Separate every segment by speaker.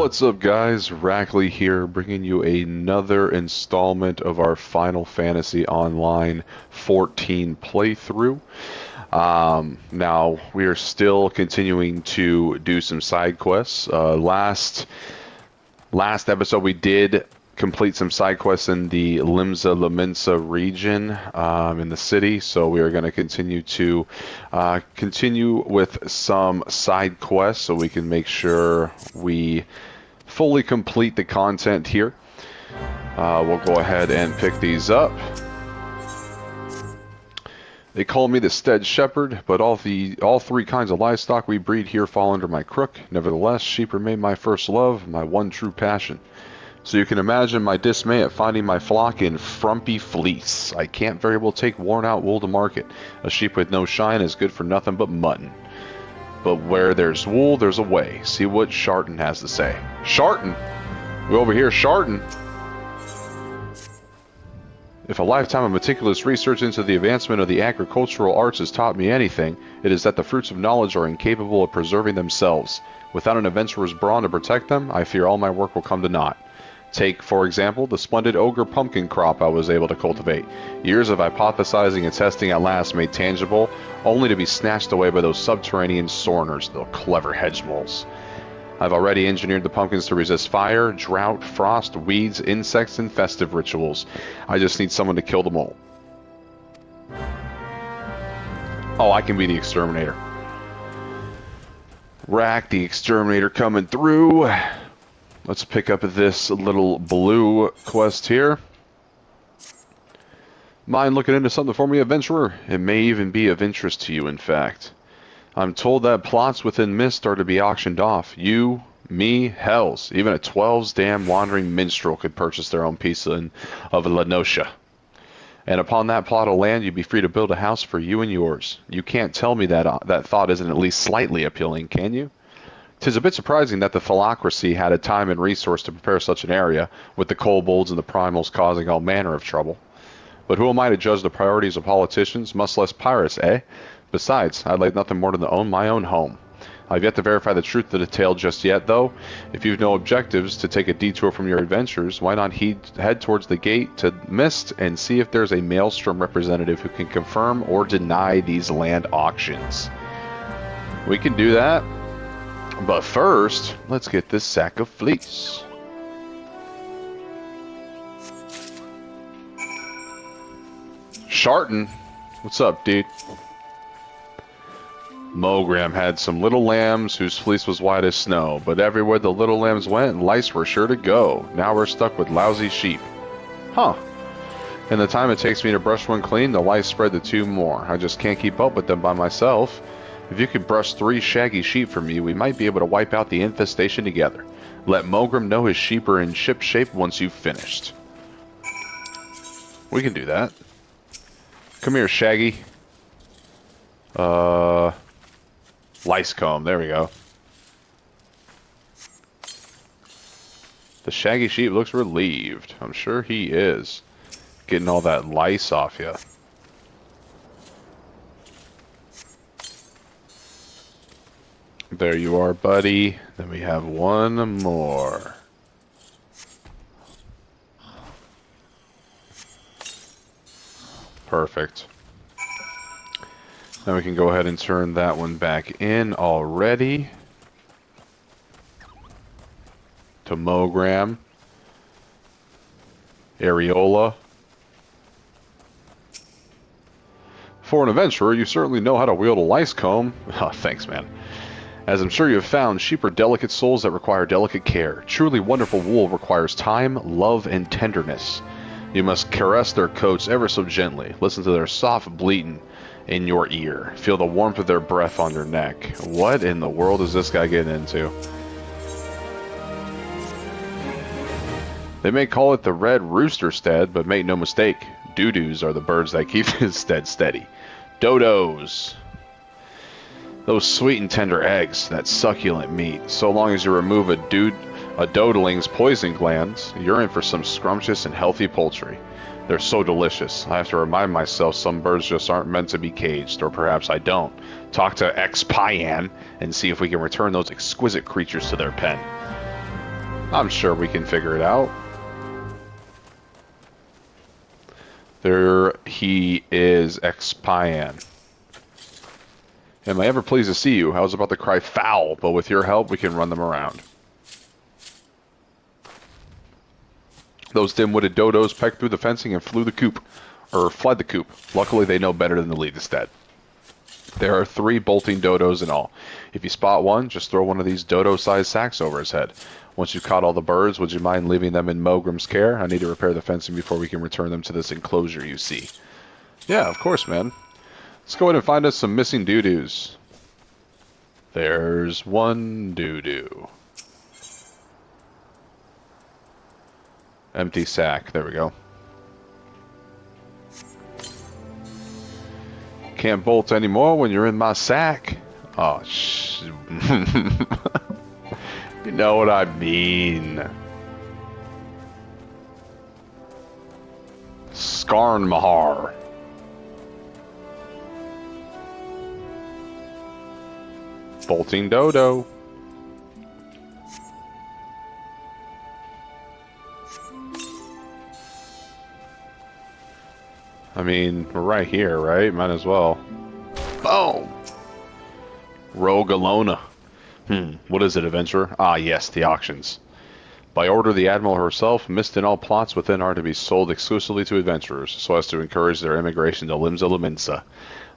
Speaker 1: What's up, guys? Rackley here, bringing you another installment of our Final Fantasy Online 14 playthrough. Now, we are still continuing to do some side quests. Last episode, we did complete some side quests in the Limsa Laminsa region in the city, so we are going to continue with some side quests so we can make sure we fully complete the content here. We'll go ahead and pick these up. They call me the Stead Shepherd, but all three kinds of livestock we breed here fall under my crook. Nevertheless, sheep remain my first love, my one true passion. So you can imagine my dismay at finding my flock in frumpy fleece. I can't very well take worn-out wool to market. A sheep with no shine is good for nothing but mutton. But where there's wool, there's a way. See what Sharton has to say. Sharton? We over here, Sharton. If a lifetime of meticulous research into the advancement of the agricultural arts has taught me anything, it is that the fruits of knowledge are incapable of preserving themselves. Without an adventurer's brawn to protect them, I fear all my work will come to naught. Take, for example, the splendid ogre pumpkin crop I was able to cultivate. Years of hypothesizing and testing at last made tangible, only to be snatched away by those subterranean soreners, the clever hedge moles. I've already engineered the pumpkins to resist fire, drought, frost, weeds, insects, and festive rituals. I just need someone to kill them all. Oh, I can be the exterminator. Rack the exterminator coming through. Let's pick up this little blue quest here. Mind looking into something for me, adventurer? It may even be of interest to you, in fact. I'm told that plots within Mist are to be auctioned off. You, me, hells. Even a 12's damn wandering minstrel could purchase their own piece of Lenosha. And upon that plot of land, you'd be free to build a house for you and yours. You can't tell me that thought isn't at least slightly appealing, can you? 'Tis a bit surprising that the philocracy had a time and resource to prepare such an area, with the kobolds and the primals causing all manner of trouble. But who am I to judge the priorities of politicians, much less pirates, eh? Besides, I'd like nothing more than to own my own home. I've yet to verify the truth of the tale just yet, though. If you've no objectives to take a detour from your adventures, why not head towards the gate to Mist and see if there's a Maelstrom representative who can confirm or deny these land auctions. We can do that. But first, let's get this sack of fleece. Sharton, what's up, dude? Mogram had some little lambs whose fleece was white as snow, but everywhere the little lambs went, lice were sure to go. Now we're stuck with lousy sheep. Huh. In the time it takes me to brush one clean, the lice spread to 2 more. I just can't keep up with them by myself. If you could brush 3 shaggy sheep for me, we might be able to wipe out the infestation together. Let Mogram know his sheep are in ship shape once you've finished. We can do that. Come here, Shaggy. Lice comb, there we go. The shaggy sheep looks relieved. I'm sure he is. Getting all that lice off you. There you are, buddy. Then we have one more. Perfect. Now we can go ahead and turn that one back in already. To Mogram. Areola. For an adventurer, you certainly know how to wield a lice comb. Oh, thanks, man. As I'm sure you have found, sheep are delicate souls that require delicate care. Truly wonderful wool requires time, love, and tenderness. You must caress their coats ever so gently. Listen to their soft bleating in your ear. Feel the warmth of their breath on your neck. What in the world is this guy getting into? They may call it the Red Rooster Stead, but make no mistake, doo-doos are the birds that keep his stead steady. Dodos. Those sweet and tender eggs, that succulent meat. So long as you remove a dodling's poison glands, you're in for some scrumptious and healthy poultry. They're so delicious. I have to remind myself some birds just aren't meant to be caged, or perhaps I don't. Talk to X-Pyan and see if we can return those exquisite creatures to their pen. I'm sure we can figure it out. There he is, Expian. Am I ever pleased to see you? I was about to cry foul, but with your help, we can run them around. Those dim-witted dodos pecked through the fencing and fled the coop. Luckily, they know better than to lead instead. There are 3 bolting dodos in all. If you spot one, just throw one of these dodo-sized sacks over his head. Once you've caught all the birds, would you mind leaving them in Mogram's care? I need to repair the fencing before we can return them to this enclosure you see. Yeah, of course, man. Let's go ahead and find us some missing doo-doos. There's one doo-doo. Empty sack. There we go. Can't bolt anymore when you're in my sack. Oh, you know what I mean. Skarnmahar. Bolting dodo. I mean, we're right here, right? Might as well. Boom! Rogalona. What is it, adventurer? Ah, yes, the auctions. By order of the Admiral herself, mist and all plots within are to be sold exclusively to adventurers, so as to encourage their immigration to Limsa Lominsa.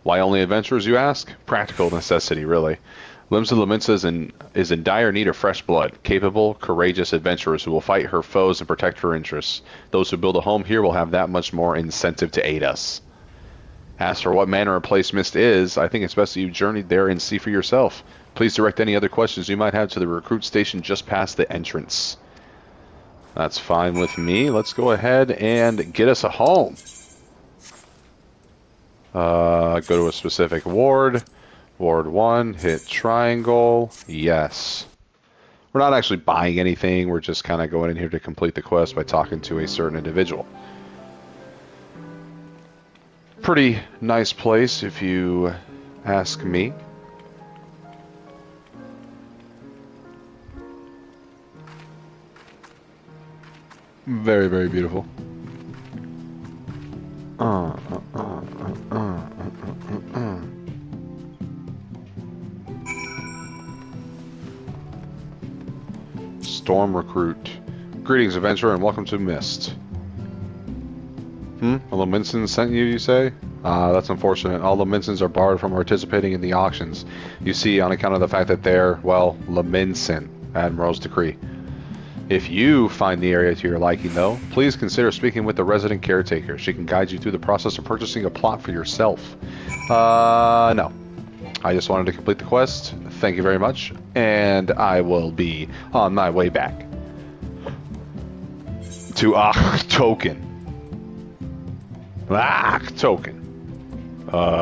Speaker 1: Why only adventurers, you ask? Practical necessity, really. Limsa Lominsa is in dire need of fresh blood, capable, courageous adventurers who will fight her foes and protect her interests. Those who build a home here will have that much more incentive to aid us. As for what manner of place Mist is, I think it's best that you journey there and see for yourself. Please direct any other questions you might have to the recruit station just past the entrance. That's fine with me. Let's go ahead and get us a home. Go to a specific ward. Ward 1, hit triangle. Yes. We're not actually buying anything. We're just kind of going in here to complete the quest by talking to a certain individual. Pretty nice place, if you ask me. Very, very beautiful. Storm recruit. Greetings, adventurer, and welcome to Mist. All the Minsons sent you, you say? That's unfortunate. All the Minsons are barred from participating in the auctions. You see, on account of the fact that they're, well, Leminson, Admiral's decree. If you find the area to your liking, though, please consider speaking with the resident caretaker. She can guide you through the process of purchasing a plot for yourself. No. I just wanted to complete the quest. Thank you very much. And I will be on my way back to Token. Token.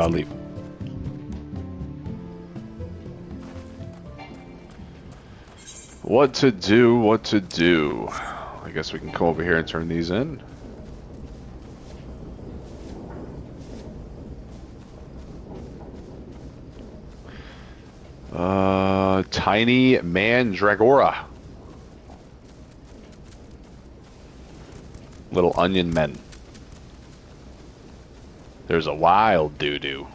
Speaker 1: Leave. What to do, what to do. I guess we can come over here and turn these in. Tiny Mandragora. Little onion men. There's a wild doo-doo.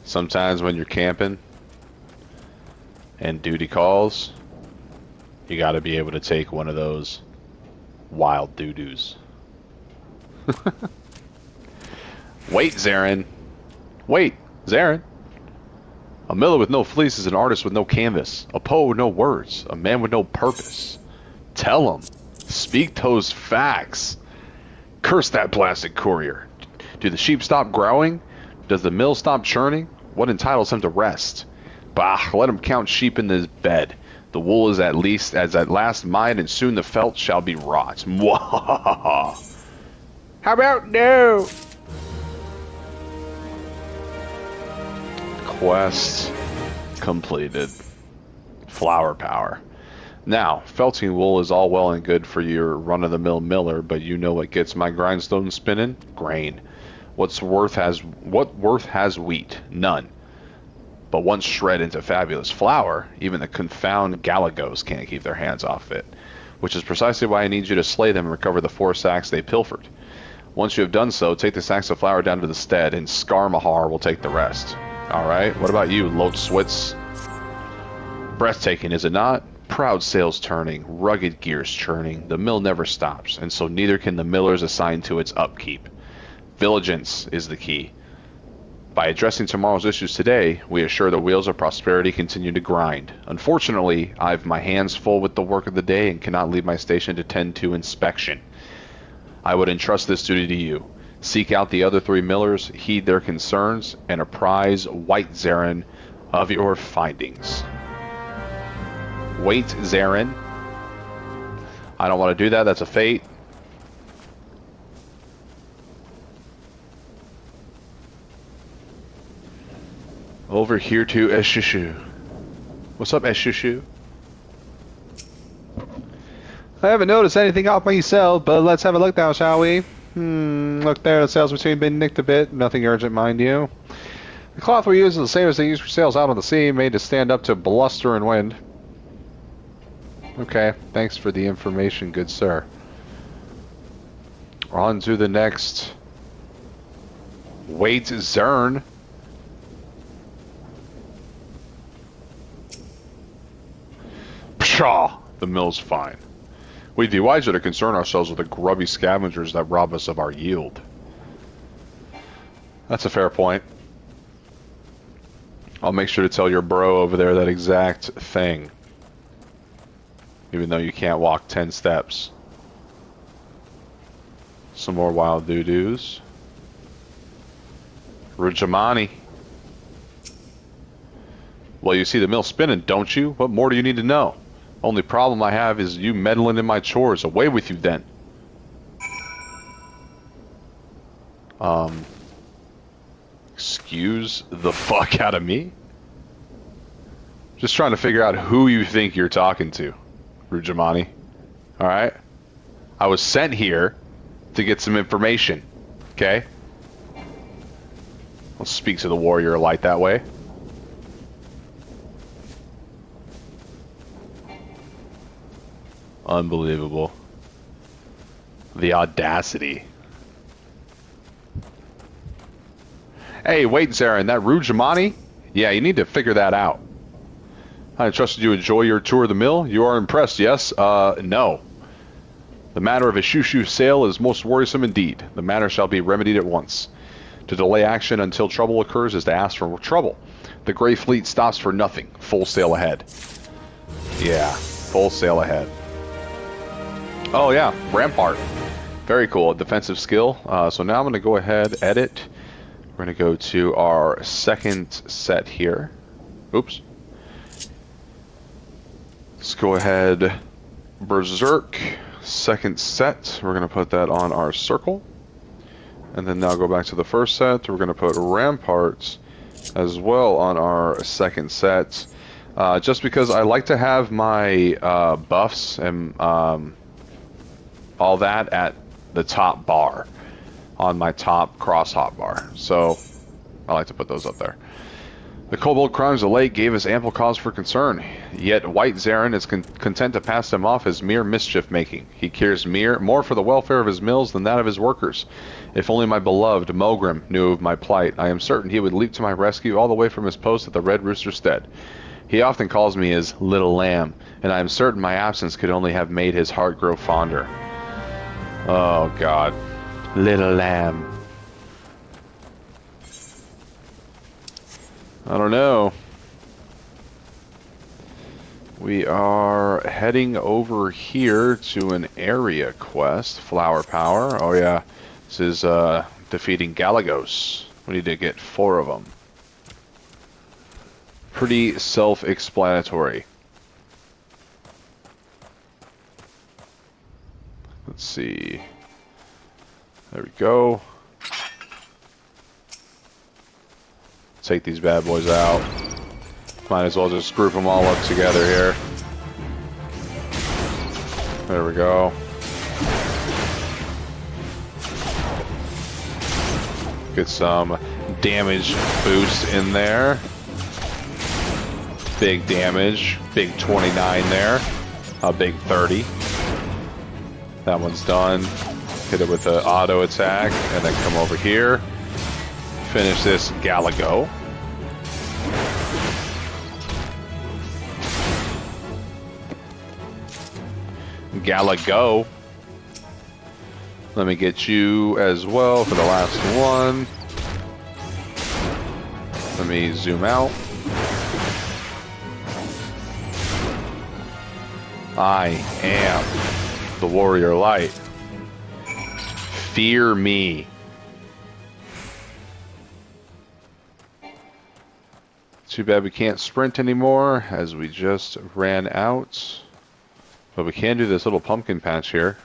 Speaker 1: Sometimes when you're camping and duty calls, you gotta be able to take one of those wild doo-doos. Wait, Zarin. Wait, Zarin. A miller with no fleece is an artist with no canvas. A poet with no words. A man with no purpose. Tell him. Speak those facts. Curse that blasted courier. Do the sheep stop growing? Does the mill stop churning? What entitles him to rest? Bah, let him count sheep in his bed. The wool is at last mine, and soon the felt shall be wrought. Mwahaha. How about no? Quest completed. Flower power. Now, felting wool is all well and good for your run-of-the-mill miller, but you know what gets my grindstone spinning? Grain. What worth has wheat? None. But once shred into fabulous flour, even the confounded Galagos can't keep their hands off it. Which is precisely why I need you to slay them and recover the 4 sacks they pilfered. Once you have done so, take the sacks of flour down to the stead, and Skarmahar will take the rest. Alright, what about you, Lotswitz? Breathtaking, is it not? Proud sails turning, rugged gears churning, the mill never stops, and so neither can the millers assigned to its upkeep. Vigilance is the key. By addressing tomorrow's issues today, we assure the wheels of prosperity continue to grind. Unfortunately, I've my hands full with the work of the day and cannot leave my station to tend to inspection. I would entrust this duty to you. Seek out the other 3 millers, heed their concerns, and apprise White Zarin of your findings. Wait, Zarin. I don't want to do that, that's a fate. Over here to Eshishu. What's up, Eshishu? I haven't noticed anything off myself, but let's have a look now, shall we? Look there, the sails machine been nicked a bit. Nothing urgent, mind you. The cloth we use is the same as they use for sails out on the sea, made to stand up to bluster and wind. Okay, thanks for the information, good sir. On to the next. Wait, Zern. Pshaw! The mill's fine. We'd be wiser to concern ourselves with the grubby scavengers that rob us of our yield. That's a fair point. I'll make sure to tell your bro over there that exact thing. Even though you can't walk 10 steps. Some more wild doo-doos. Rujamani. Well, you see the mill spinning, don't you? What more do you need to know? Only problem I have is you meddling in my chores. Away with you, then. Excuse the fuck out of me? Just trying to figure out who you think you're talking to, Rujamani. Alright? I was sent here to get some information. Okay? I'll speak to the warrior light that way. Unbelievable. The audacity. Hey, wait, Zarin, that Rujamani? Yeah, you need to figure that out. I trusted you enjoy your tour of the mill. You are impressed, yes? No. The matter of a shoo-shoo sale is most worrisome indeed. The matter shall be remedied at once. To delay action until trouble occurs is to ask for trouble. The Grey Fleet stops for nothing. Full sail ahead. Yeah, full sail ahead. Oh yeah, Rampart. Very cool, defensive skill. So now I'm going to go ahead, edit. We're going to go to our second set here. Oops. Let's go ahead, Berserk, second set. We're going to put that on our circle. And then now go back to the first set. We're going to put Ramparts as well on our second set. Just because I like to have my buffs and all that at the top bar on my top cross hotbar. So I like to put those up there. The kobold crimes of the lake gave us ample cause for concern, yet White Zarin is content to pass them off as mere mischief-making. He cares more for the welfare of his mills than that of his workers. If only my beloved Mogrim knew of my plight, I am certain he would leap to my rescue all the way from his post at the Red Rooster Stead. He often calls me his little lamb, and I am certain my absence could only have made his heart grow fonder. Oh, God. Little lamb. I don't know. We are heading over here to an area quest. Flower power. Oh, yeah. This is defeating Galagos. We need to get 4 of them. Pretty self-explanatory. Let's see. There we go. Take these bad boys out. Might as well just group them all up together here. There we go. Get some damage boost in there. Big damage. Big 29 there. A big 30. That one's done. Hit it with the auto attack, and then come over here. Finish this Galago. Galago. Let me get you as well for the last one. Let me zoom out. I am the warrior light. Fear me. Too bad we can't sprint anymore, as we just ran out. But we can do this little pumpkin patch here.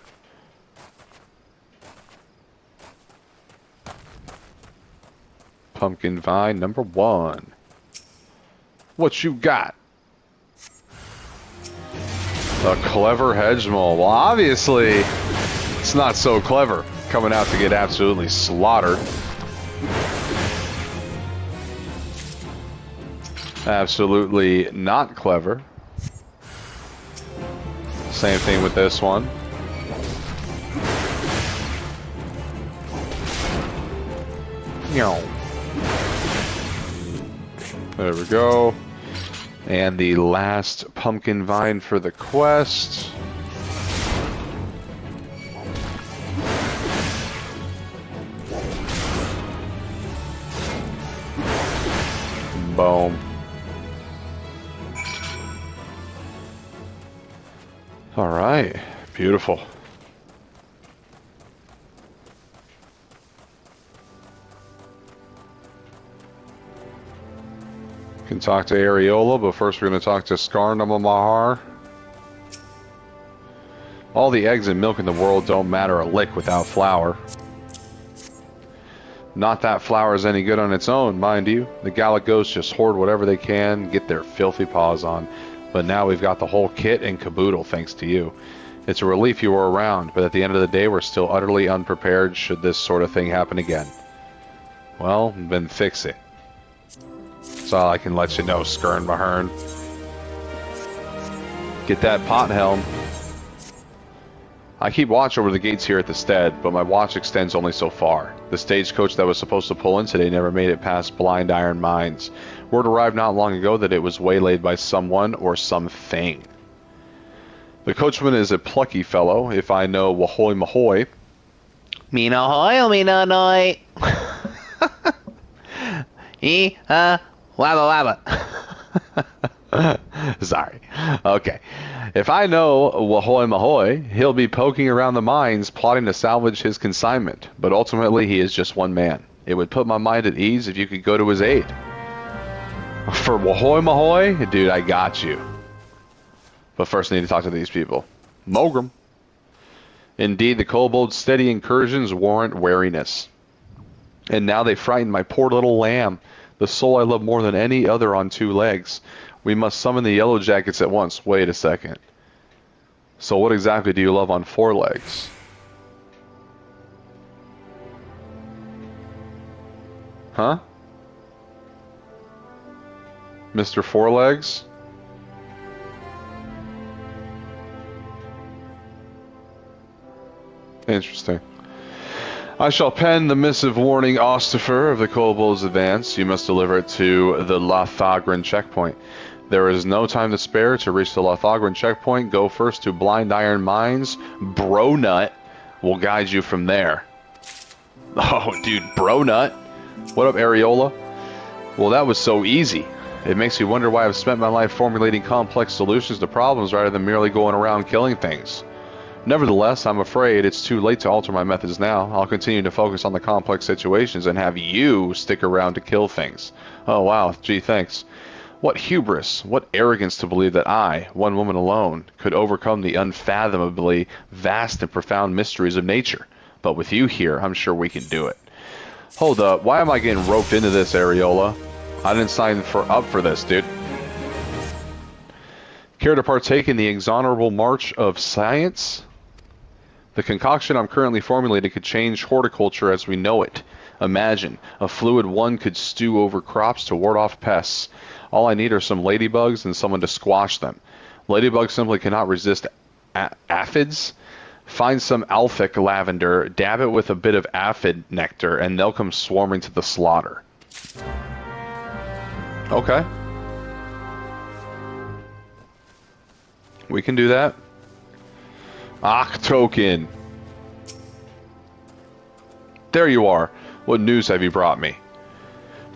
Speaker 1: Pumpkin vine number 1. What you got? A clever hedge mole. Well, obviously, it's not so clever. Coming out to get absolutely slaughtered. Absolutely not clever. Same thing with this one. There we go. And the last pumpkin vine for the quest. Boom. All right, beautiful. Can talk to Areola, but first we're going to talk to Skarnamamahar. All the eggs and milk in the world don't matter a lick without flour. Not that flour is any good on its own, mind you. The Galagos just hoard whatever they can, get their filthy paws on. But now we've got the whole kit and caboodle thanks to you. It's a relief you were around, but at the end of the day we're still utterly unprepared should this sort of thing happen again. Well, then fix it. That's all I can let you know, Skirn-Mahern. Get that pot helm. I keep watch over the gates here at the stead, but my watch extends only so far. The stagecoach that was supposed to pull in today never made it past Blind Iron Mines. Word arrived not long ago that it was waylaid by someone or something. The coachman is a plucky fellow, if I know Wahoy Mahoy. Me no hoy, me no noi. Wabba wabba. Sorry. Okay. If I know Wahoy Mahoy, he'll be poking around the mines plotting to salvage his consignment. But ultimately, he is just one man. It would put my mind at ease if you could go to his aid. For Wahoy Mahoy, dude, I got you. But first I need to talk to these people. Mogrim. Indeed, the kobold's steady incursions warrant wariness. And now they frighten my poor little lamb, the soul I love more than any other on 2 legs. We must summon the yellow jackets at once. Wait a second. So what exactly do you love on 4 legs? Huh? Mr. Four Legs? Interesting. I shall pen the missive warning Ostifer of the Kobold's advance. You must deliver it to the Lothagran checkpoint. There is no time to spare. To reach the Lothagran checkpoint, go first to Blind Iron Mines. Bronut will guide you from there. Oh, dude, Bronut? What up, Areola? Well, that was so easy. It makes me wonder why I've spent my life formulating complex solutions to problems rather than merely going around killing things. Nevertheless, I'm afraid it's too late to alter my methods now. I'll continue to focus on the complex situations and have you stick around to kill things. Oh wow, gee thanks. What hubris, what arrogance to believe that I, one woman alone, could overcome the unfathomably vast and profound mysteries of nature. But with you here, I'm sure we can do it. Hold up, why am I getting roped into this, Areola? I didn't sign up for this, dude. Care to partake in the exonerable march of science? The concoction I'm currently formulating could change horticulture as we know it. Imagine, a fluid one could stew over crops to ward off pests. All I need are some ladybugs and someone to squash them. Ladybugs simply cannot resist aphids. Find some alphic lavender, dab it with a bit of aphid nectar, and they'll come swarming to the slaughter. Okay. We can do that. Token. There you are. What news have you brought me?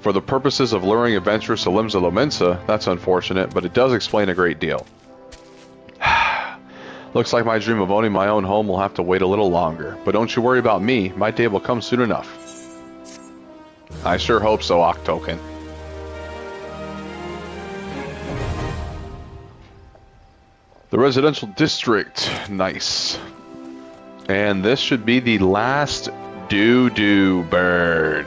Speaker 1: For the purposes of luring adventurers to Limsa Lominsa, that's unfortunate, but it does explain a great deal. Looks like my dream of owning my own home will have to wait a little longer. But don't you worry about me, my day will come soon enough. I sure hope so, Token. The residential district. Nice. And this should be the last doo-doo bird.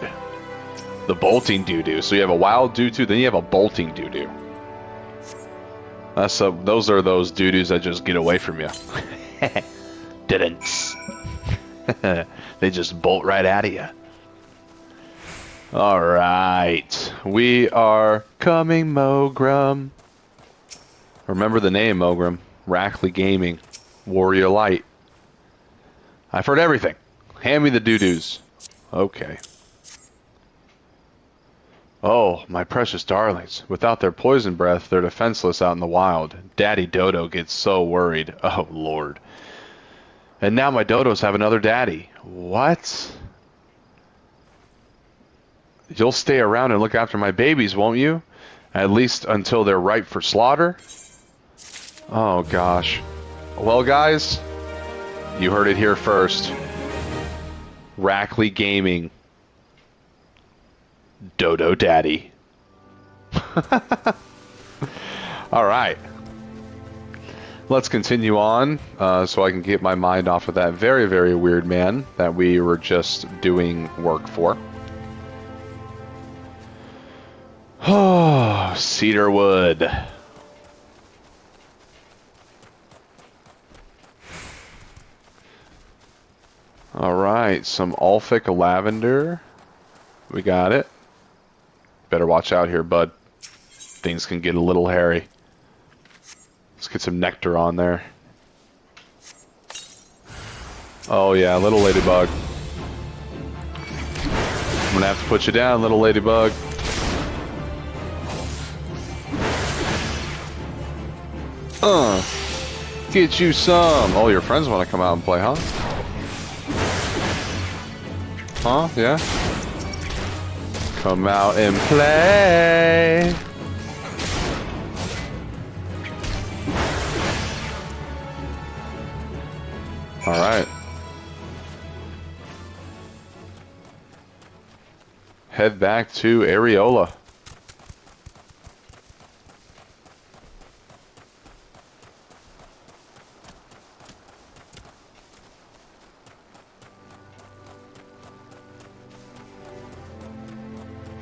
Speaker 1: The bolting doo-doo. So you have a wild doo-doo, then you have a bolting doo-doo. Those are those doo-doos that just get away from you. Didn't. They just bolt right out of you. Alright. We are coming, Mogram. Remember the name, Mogram. Rackley Gaming. Warrior Light. I've heard everything. Hand me the doo-doos. Okay. Oh, my precious darlings. Without their poison breath, they're defenseless out in the wild. Daddy Dodo gets so worried. Oh, Lord. And now my dodos have another daddy. What? You'll stay around and look after my babies, won't you? At least until they're ripe for slaughter? Oh, gosh. Well, guys, you heard it here first. Rackley Gaming. Dodo Daddy. Alright. Let's continue on so I can get my mind off of that very, very weird man that we were just doing work for. Oh, cedarwood. Alright, some Alphic lavender. We got it. Better watch out here, bud. Things can get a little hairy. Let's get some nectar on there. Oh yeah, little ladybug. I'm gonna have to put you down, little ladybug. Get you some. Oh, your friends want to come out and play, huh? Huh? Yeah? Come out and play. Alright. Head back to Areola.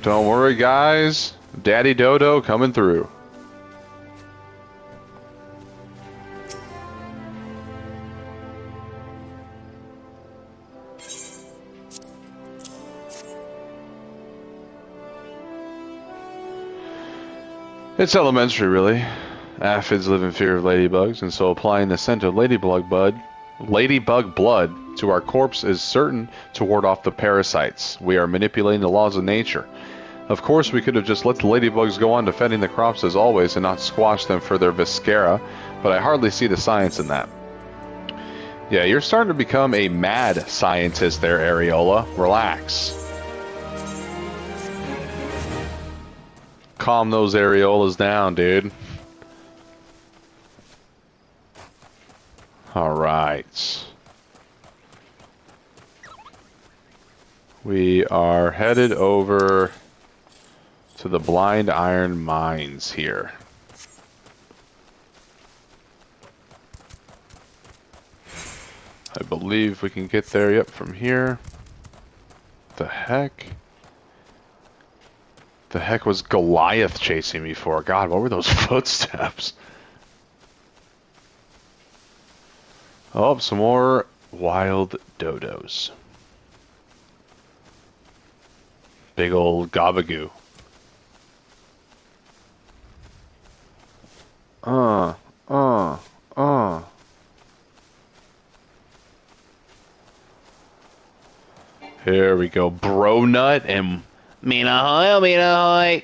Speaker 1: Don't worry, guys. Daddy Dodo coming through. It's elementary, really. Aphids live in fear of ladybugs, and so applying the scent of ladybug blood to our corpse is certain to ward off the parasites. We are manipulating the laws of nature. Of course, we could have just let the ladybugs go on defending the crops as always and not squash them for their viscera, but I hardly see the science in that. Yeah, you're starting to become a mad scientist there, Areola. Relax. Calm those areolas down, dude. Alright. We are headed over to the Blind Iron Mines here. I believe we can get there, yep, from here. The heck? The heck was Goliath chasing me for? God, what were those footsteps? Oh, some more wild dodos. Big old gabagoo. Uh, uh, uh. Here we go. Bro Nut and Mina Hoy.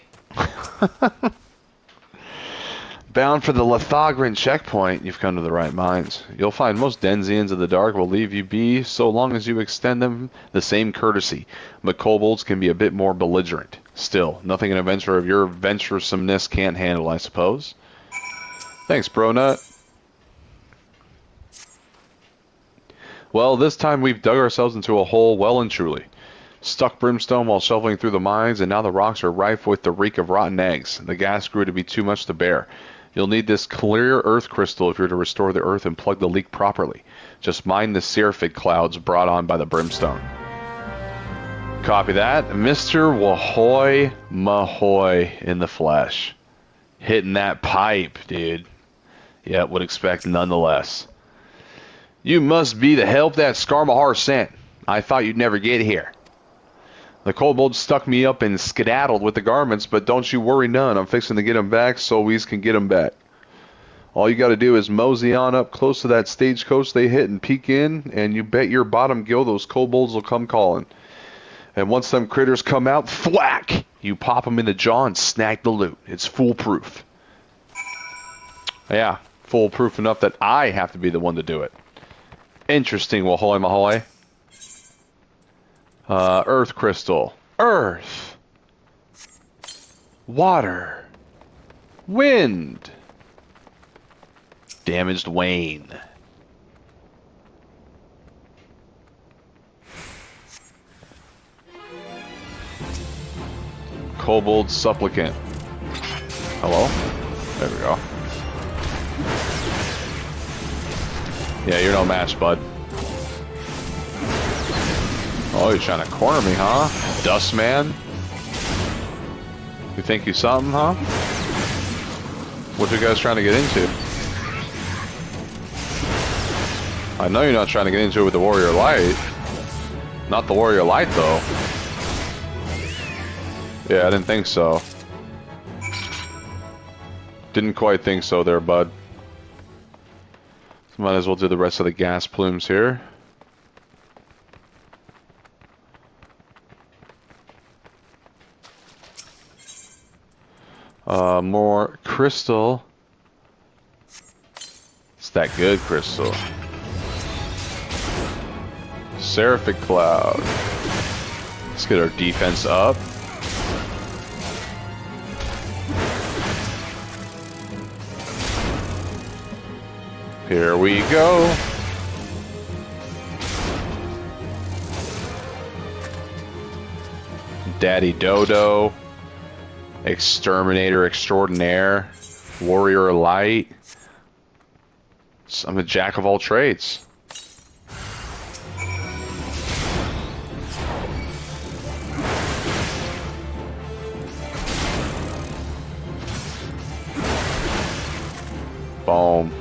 Speaker 1: Bound for the Lithogran checkpoint, you've come to the right minds. You'll find most Denzians of the dark will leave you be so long as you extend them the same courtesy. But kobolds can be a bit more belligerent. Still, nothing an adventurer of your venturesomeness can't handle, I suppose. Thanks, Bro Nut. Well, this time we've dug ourselves into a hole well and truly. Stuck brimstone while shoveling through the mines, and now the rocks are rife with the reek of rotten eggs. The gas grew to be too much to bear. You'll need this clear earth crystal if you're to restore the earth and plug the leak properly. Just mine the seraphid clouds brought on by the brimstone. Copy that. Mr. Wahoy Mahoy in the flesh. Hitting that pipe, dude. Yeah, would expect nonetheless. You must be the help that Skarmahar sent. I thought you'd never get here. The kobold stuck me up and skedaddled with the garments, but don't you worry none. I'm fixing to get them back so we can get them back. All you got to do is mosey on up close to that stagecoach they hit and peek in, and you bet your bottom gill those kobolds will come calling. And once them critters come out, thwack! You pop them in the jaw and snag the loot. It's foolproof. Yeah, foolproof enough that I have to be the one to do it. Interesting, Wahoy Mahoy. Earth crystal. Earth. Water. Wind. Damaged Wayne. Kobold supplicant. Hello? There we go. Yeah, you're no match, bud. Oh, you're trying to corner me, huh? Dust man? You think you something, huh? What you guys trying to get into? I know you're not trying to get into it with the Warrior Light. Not the Warrior Light, though. Yeah, I didn't think so. Didn't quite think so there, bud. Might as well do the rest of the gas plumes here. More crystal. It's that good crystal. Seraphic cloud. Let's get our defense up. Here we go. Daddy Dodo. Exterminator extraordinaire. Warrior light. I'm a jack of all trades. Boom.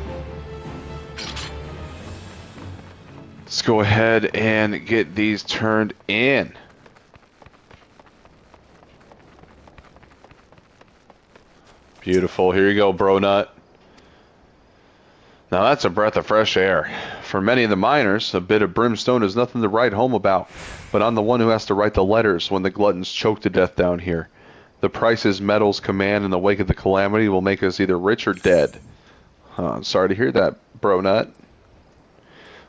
Speaker 1: Let's go ahead and get these turned in. Beautiful. Here you go, Bro Nut. Now that's a breath of fresh air. For many of the miners, a bit of brimstone is nothing to write home about, but I'm the one who has to write the letters when the gluttons choke to death down here. The prices metals command in the wake of the calamity will make us either rich or dead. I'm sorry to hear that, Bro Nut.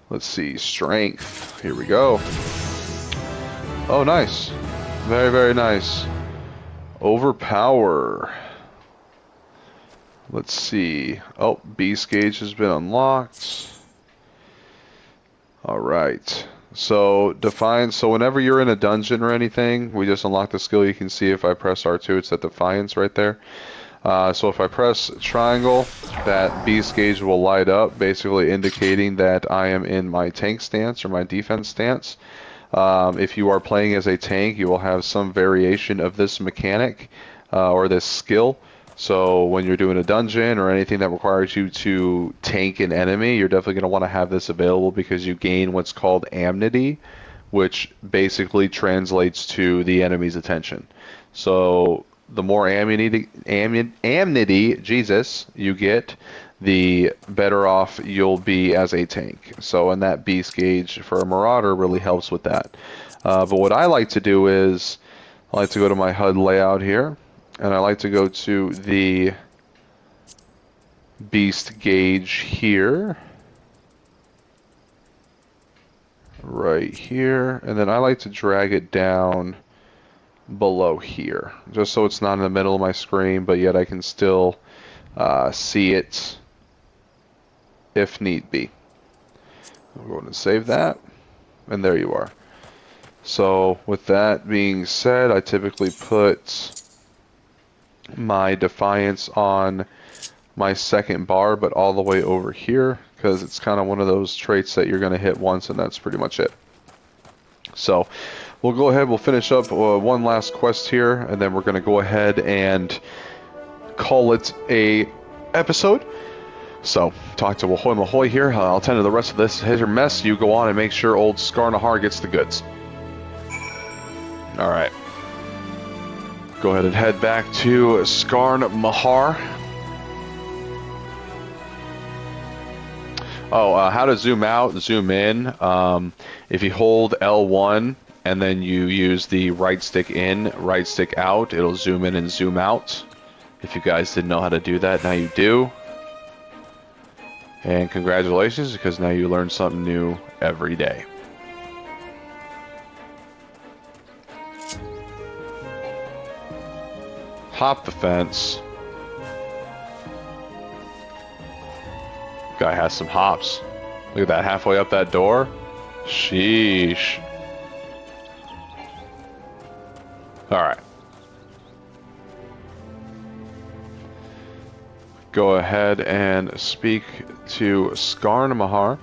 Speaker 1: Let's see, strength. Here we go. Oh, nice. Very, very nice. Overpower. Let's see. Oh, beast gauge has been unlocked. Alright. So, Defiance. So, whenever you're in a dungeon or anything, we just unlock the skill. You can see if I press R2, it's at Defiance right there. So, if I press triangle, that beast gauge will light up, basically indicating that I am in my tank stance or my defense stance. If you are playing as a tank, you will have some variation of this mechanic or this skill. So when you're doing a dungeon or anything that requires you to tank an enemy, you're definitely going to want to have this available because you gain what's called amnesty, which basically translates to the enemy's attention. So the more amnesty, Jesus, you get, the better off you'll be as a tank. So, and that beast gauge for a marauder really helps with that. But what I like to do is, I like to go to my HUD layout here, and I like to go to the beast gauge here, right here, and then I like to drag it down below here, just so it's not in the middle of my screen, but yet I can still see it if need be. I'm going to save that, and there you are. So with that being said, I typically put my defiance on my second bar, but all the way over here, because it's kind of one of those traits that you're going to hit once, and that's pretty much it. So we'll go ahead, we'll finish up one last quest here, and then we're going to go ahead and call it a episode. So, talk to Wahoy Mahoy here. I'll tend to the rest of this his or mess. You go on and make sure old Skarnahar gets the goods. Alright. Go ahead and head back to Skarnahar. Oh, how to zoom out, zoom in. If you hold L1 and then you use the right stick in, right stick out, it'll zoom in and zoom out. If you guys didn't know how to do that, now you do. And congratulations, because now you learn something new every day. Hop the fence. Guy has some hops. Look at that, halfway up that door. Sheesh. Alright. Go ahead and speak to Skarnahar.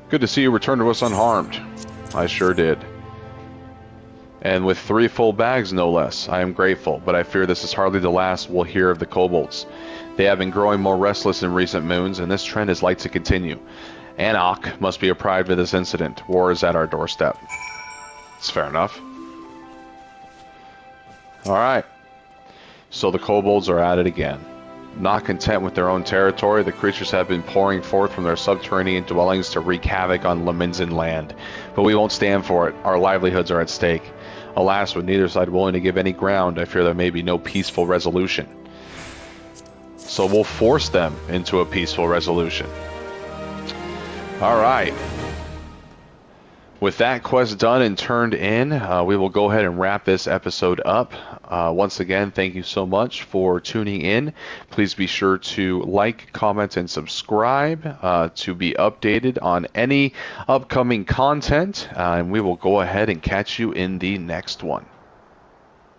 Speaker 1: Good to see you return to us unharmed. I sure did. And with 3 full bags, no less. I am grateful, but I fear this is hardly the last we'll hear of the kobolds. They have been growing more restless in recent moons, and this trend is like to continue. Anok must be apprised of this incident. War is at our doorstep. It's fair enough. Alright. So the kobolds are at it again. Not content with their own territory, the creatures have been pouring forth from their subterranean dwellings to wreak havoc on Laminzan land. But we won't stand for it. Our livelihoods are at stake. Alas, with neither side willing to give any ground, I fear there may be no peaceful resolution. So we'll force them into a peaceful resolution. Alright. With that quest done and turned in, we will go ahead and wrap this episode up. Once again, thank you so much for tuning in. Please be sure to like, comment, and subscribe to be updated on any upcoming content. And we will go ahead and catch you in the next one.